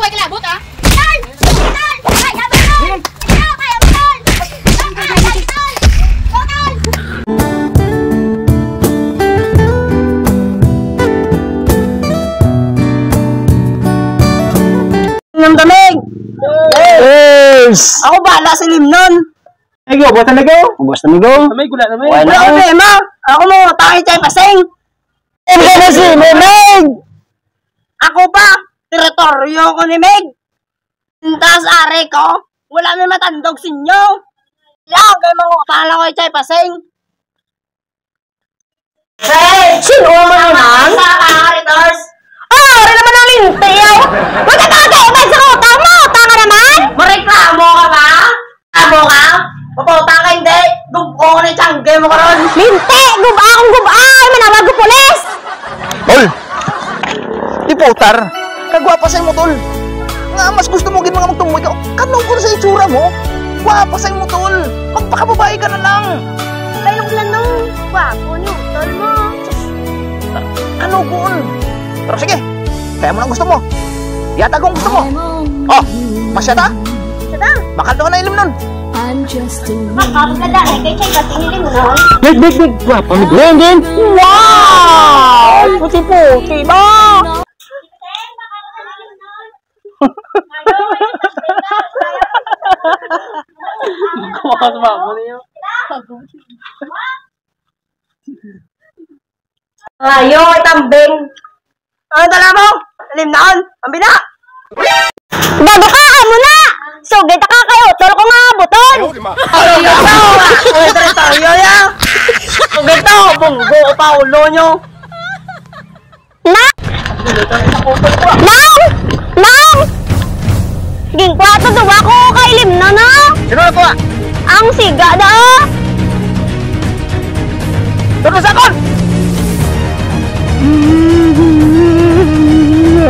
Away kalabot ah. Tol! Tol! Kaya mo tol! Ikaw kaya mo tol! Kaya tol! Go tol! Ng damig! Yes! Ako bahala sa limnon! Ay, go, buwatan na go! Ubos na migo! Namay, gula namay! Wala na problema! Ako mo, tayo chay paseng! Hindi na si Meg! Ako pa! Teritoryo ko ni Meg! Tintas are ko! Wala na matandog sa inyo! Lang, kayo mga pala ko chay paseng! Hey! Sino mo naman? Sa karitors! Oh! Rin naman ang lintiyaw! Magkakagaiman sa utang mo! Tama naman! Mareklamo ka ba? Amo ka? Papauta ka hindi! Gubko ko na yung tiyangge mo ka ron! Linti! Guba akong guba! Ay! Manawag ko pulis! Tol! Di putar! Kagwapa sa'yo mo, tol! Nga, mas gusto mo gin mga magtumuy ka. Kanong ko sa itsura mo? Gwapa sa'yo mo, tol! Magpakababae ka na lang! Kayong lanong! Wapo niyo! Tol mo! Ano, cool? Pero sige, kaya mo lang gusto mo. Yata kung gusto mo. Oh, masyata? Sada! Makalto ka na ilim nun. Makakagada eh! Kaya chay patingin mo nun! Big! Gwapa mo din! Wow! Puti-puti ba? Kumakas ba mo niyo? Ayo, itambing! Ano tala mo? Limnaon! Pambina! Bago ka! Amo na! Sugay ka kayo! Tol ko nga buton! Ay, ito! Ay, teritoryo ya! Sugay to! Bunggo o paulo nyo! Nang! Nang! Gingkwato duwa ko kay Limna na! Sino na po ah? Ang siga na! Tulong sa akon!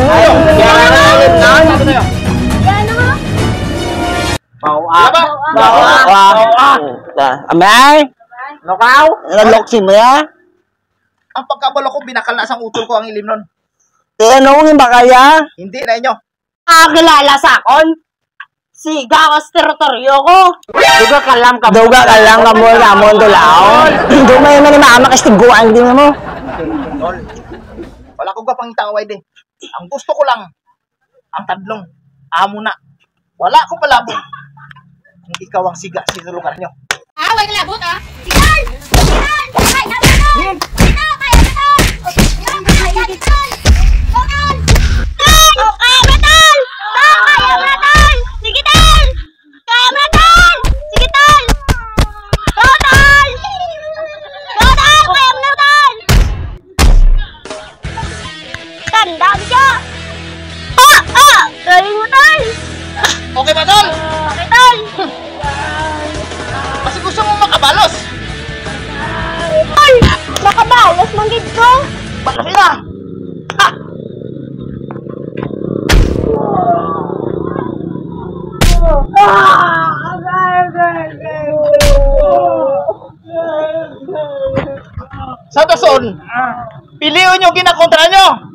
Ayaw! Yan mo! Bawa! Amay! Lokaw! Naloksin mo ya? Ang pagkabalo ko, binakal na sang utol ko ang ilim nun. Ano yung bakaya? Hindi na inyo. Kilala sa akon? Siga ka sa teritoryo ko. Duga ka lang ka mo ramon dulaon. Hindi mo yung mama kastiguan din mo. Tol, wala ko pang itaway din. Ang gusto ko lang, ang tadlong, amo na. Wala ko palabo. Kung ikaw ang siga sa lugar nyo. Away kalabot ah. Tol! Tol! Kaya mo tol! Ikaw kaya mo tol! Ikaw kaya mo tol! Go tol! Tol! Kaya mo tol! Tol! Kaya mo tol! Sige tol! Kaya mo tol! Sige tol! Go tol! Go tol! Kaya mo tol! Tandaan siya! Galing mo tol! Okay ba, tol? Okay tol! Kasi gusto mo makabalos. Tol! Makabawas manggid ko! Balos na! Ha! Sa dason, piliin nyo ginakontra nyo.